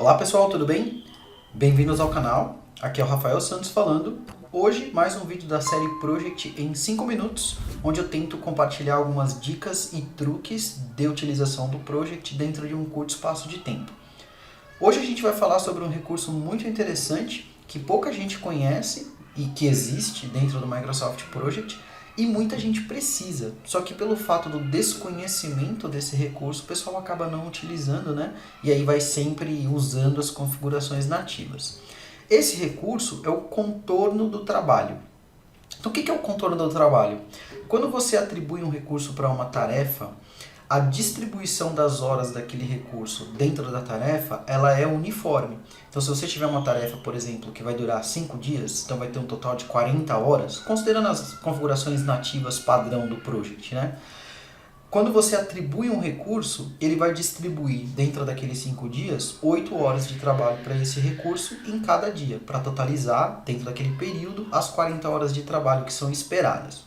Olá pessoal, tudo bem? Bem-vindos ao canal, aqui é o Rafael Santos falando. Hoje mais um vídeo da série Project em 5 minutos, onde eu tento compartilhar algumas dicas e truques de utilização do Project dentro de um curto espaço de tempo. Hoje a gente vai falar sobre um recurso muito interessante que pouca gente conhece e que existe dentro do Microsoft Project e muita gente precisa, só que pelo fato do desconhecimento desse recurso, o pessoal acaba não utilizando, né? E aí vai sempre usando as configurações nativas. Esse recurso é o contorno do trabalho. Então, o que é o contorno do trabalho? Quando você atribui um recurso para uma tarefa, a distribuição das horas daquele recurso dentro da tarefa, ela é uniforme. Então, se você tiver uma tarefa, por exemplo, que vai durar 5 dias, então vai ter um total de 40 horas, considerando as configurações nativas padrão do Project, né? Quando você atribui um recurso, ele vai distribuir dentro daqueles 5 dias 8 horas de trabalho para esse recurso em cada dia, para totalizar, dentro daquele período, as 40 horas de trabalho que são esperadas.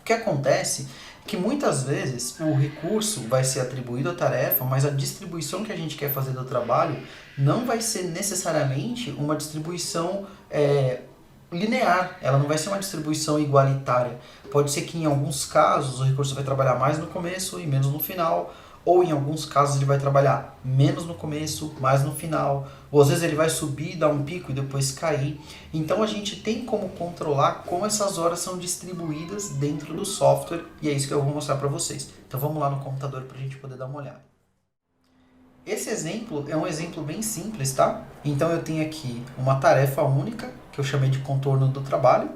O que acontece é que muitas vezes o recurso vai ser atribuído à tarefa, mas a distribuição que a gente quer fazer do trabalho não vai ser necessariamente uma distribuição linear, ela não vai ser uma distribuição igualitária. Pode ser que em alguns casos o recurso vai trabalhar mais no começo e menos no final, ou em alguns casos ele vai trabalhar menos no começo, mais no final, ou às vezes ele vai subir, dar um pico e depois cair. Então a gente tem como controlar como essas horas são distribuídas dentro do software e é isso que eu vou mostrar para vocês. Então vamos lá no computador para a gente poder dar uma olhada. Esse exemplo é um exemplo bem simples, tá? Então eu tenho aqui uma tarefa única, que eu chamei de contorno do trabalho,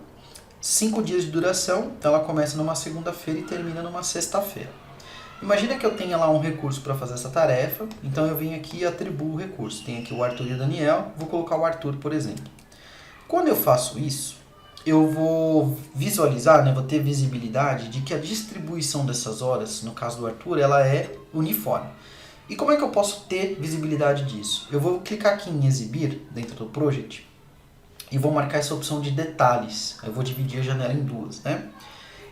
5 dias de duração, então ela começa numa segunda-feira e termina numa sexta-feira. Imagina que eu tenha lá um recurso para fazer essa tarefa, então eu venho aqui e atribuo o recurso. Tem aqui o Arthur e o Daniel, vou colocar o Arthur, por exemplo. Quando eu faço isso, eu vou visualizar, né, vou ter visibilidade de que a distribuição dessas horas, no caso do Arthur, ela é uniforme. E como é que eu posso ter visibilidade disso? Eu vou clicar aqui em exibir, dentro do Project, e vou marcar essa opção de detalhes. Eu vou dividir a janela em duas, né?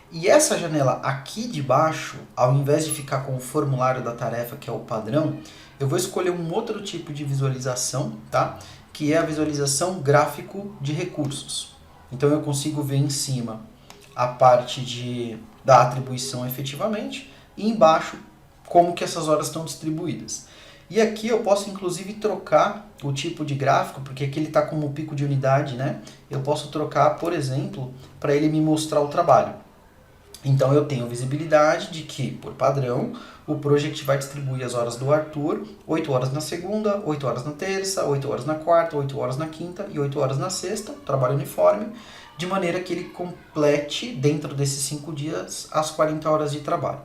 E essa janela aqui de baixo, ao invés de ficar com o formulário da tarefa, que é o padrão, eu vou escolher um outro tipo de visualização, tá? Que é a visualização gráfico de recursos. Então eu consigo ver em cima a parte da atribuição efetivamente e embaixo como que essas horas estão distribuídas. E aqui eu posso inclusive trocar o tipo de gráfico, porque aqui ele está como pico de unidade, né? Eu posso trocar, por exemplo, para ele me mostrar o trabalho. Então eu tenho visibilidade de que, por padrão, o Project vai distribuir as horas do Arthur, 8 horas na segunda, 8 horas na terça, 8 horas na quarta, 8 horas na quinta e 8 horas na sexta, trabalho uniforme, de maneira que ele complete, dentro desses 5 dias, as 40 horas de trabalho.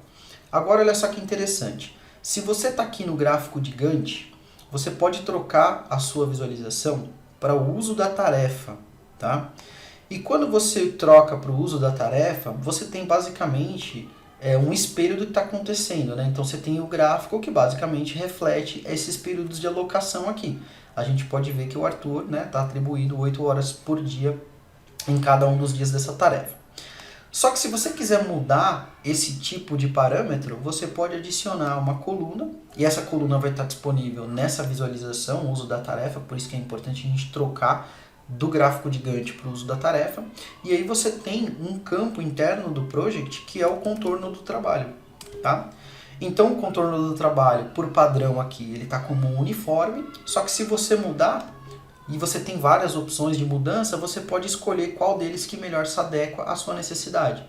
Agora olha só que interessante, se você está aqui no gráfico de Gantt, você pode trocar a sua visualização para o uso da tarefa, tá? E quando você troca para o uso da tarefa, você tem basicamente um espelho do que está acontecendo, né? Então você tem o gráfico que basicamente reflete esses períodos de alocação aqui. A gente pode ver que o Arthur está atribuído 8 horas por dia em cada um dos dias dessa tarefa. Só que se você quiser mudar esse tipo de parâmetro, você pode adicionar uma coluna, e essa coluna vai estar disponível nessa visualização, uso da tarefa, por isso que é importante a gente trocar do gráfico de Gantt para o uso da tarefa, e aí você tem um campo interno do Project que é o contorno do trabalho, tá? Então o contorno do trabalho, por padrão aqui, ele está como uniforme, só que se você mudar, e você tem várias opções de mudança, você pode escolher qual deles que melhor se adequa à sua necessidade.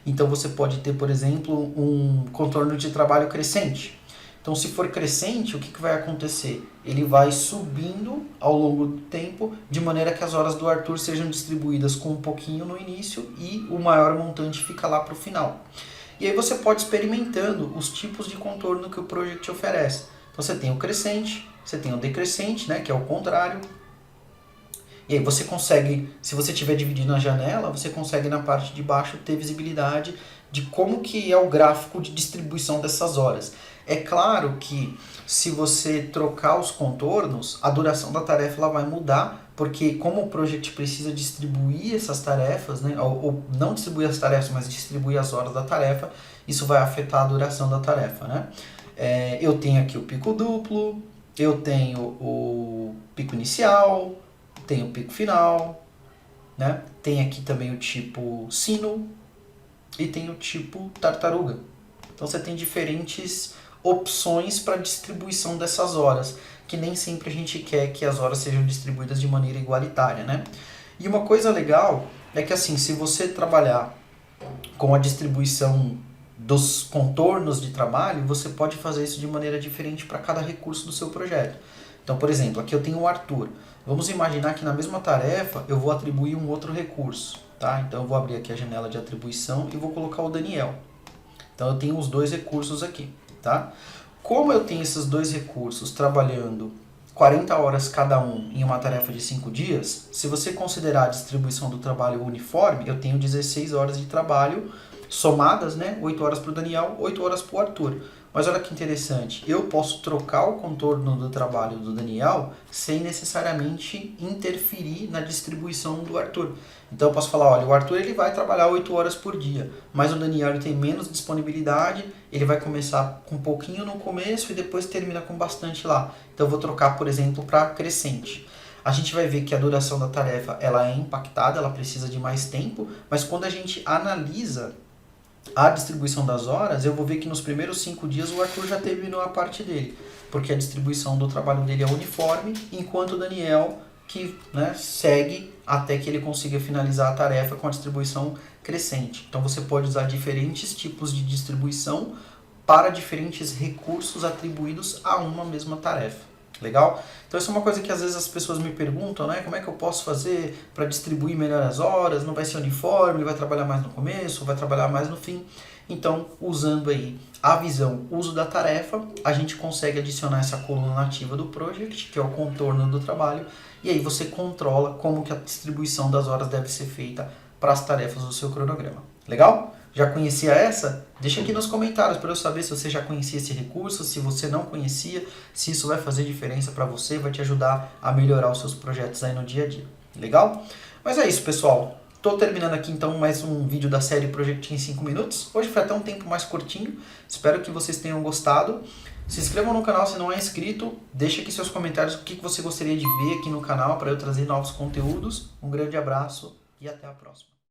Então você pode ter, por exemplo, um contorno de trabalho crescente. Então se for crescente, o que vai acontecer? Ele vai subindo ao longo do tempo, de maneira que as horas do Arthur sejam distribuídas com um pouquinho no início e o maior montante fica lá para o final. E aí você pode experimentando os tipos de contorno que o Project oferece. Então você tem o crescente, você tem o decrescente, né, que é o contrário. E aí você consegue, se você estiver dividindo a janela, você consegue na parte de baixo ter visibilidade de como que é o gráfico de distribuição dessas horas. É claro que se você trocar os contornos, a duração da tarefa ela vai mudar, porque como o Project precisa distribuir essas tarefas, né, ou não distribuir as tarefas, mas distribuir as horas da tarefa, isso vai afetar a duração da tarefa, né? Eu tenho aqui o pico duplo, eu tenho o pico inicial, tenho o pico final, né? Tem aqui também o tipo sino e tem o tipo tartaruga. Então você tem diferentes opções para distribuição dessas horas, que nem sempre a gente quer que as horas sejam distribuídas de maneira igualitária, né? E uma coisa legal é que assim, se você trabalhar com a distribuição dos contornos de trabalho, você pode fazer isso de maneira diferente para cada recurso do seu projeto. Então, por exemplo, aqui eu tenho o Arthur. Vamos imaginar que na mesma tarefa eu vou atribuir um outro recurso, tá? Então eu vou abrir aqui a janela de atribuição e vou colocar o Daniel. Então eu tenho os dois recursos aqui, tá? Como eu tenho esses dois recursos trabalhando 40 horas cada um em uma tarefa de 5 dias, se você considerar a distribuição do trabalho uniforme, eu tenho 16 horas de trabalho somadas, né? 8 horas para o Daniel, 8 horas para o Arthur. Mas olha que interessante, eu posso trocar o contorno do trabalho do Daniel sem necessariamente interferir na distribuição do Arthur. Então eu posso falar, olha, o Arthur ele vai trabalhar 8 horas por dia, mas o Daniel ele tem menos disponibilidade, ele vai começar com um pouquinho no começo e depois termina com bastante lá. Então eu vou trocar, por exemplo, para crescente. A gente vai ver que a duração da tarefa ela é impactada, ela precisa de mais tempo, mas quando a gente analisa a distribuição das horas, eu vou ver que nos primeiros 5 dias o Arthur já terminou a parte dele, porque a distribuição do trabalho dele é uniforme, enquanto o Daniel que, né, segue até que ele consiga finalizar a tarefa com a distribuição crescente. Então você pode usar diferentes tipos de distribuição para diferentes recursos atribuídos a uma mesma tarefa. Legal? Então isso é uma coisa que às vezes as pessoas me perguntam, né? Como é que eu posso fazer para distribuir melhor as horas? Não vai ser uniforme, ele vai trabalhar mais no começo, vai trabalhar mais no fim. Então, usando aí a visão uso da tarefa, a gente consegue adicionar essa coluna nativa do project, que é o contorno do trabalho, e aí você controla como que a distribuição das horas deve ser feita para as tarefas do seu cronograma. Legal? Já conhecia essa? Deixa aqui nos comentários para eu saber se você já conhecia esse recurso, se você não conhecia, se isso vai fazer diferença para você, vai te ajudar a melhorar os seus projetos aí no dia a dia. Legal? Mas é isso, pessoal. Estou terminando aqui então mais um vídeo da série Project em 5 minutos. Hoje foi até um tempo mais curtinho. Espero que vocês tenham gostado. Se inscrevam no canal se não é inscrito. Deixe aqui seus comentários o que você gostaria de ver aqui no canal para eu trazer novos conteúdos. Um grande abraço e até a próxima.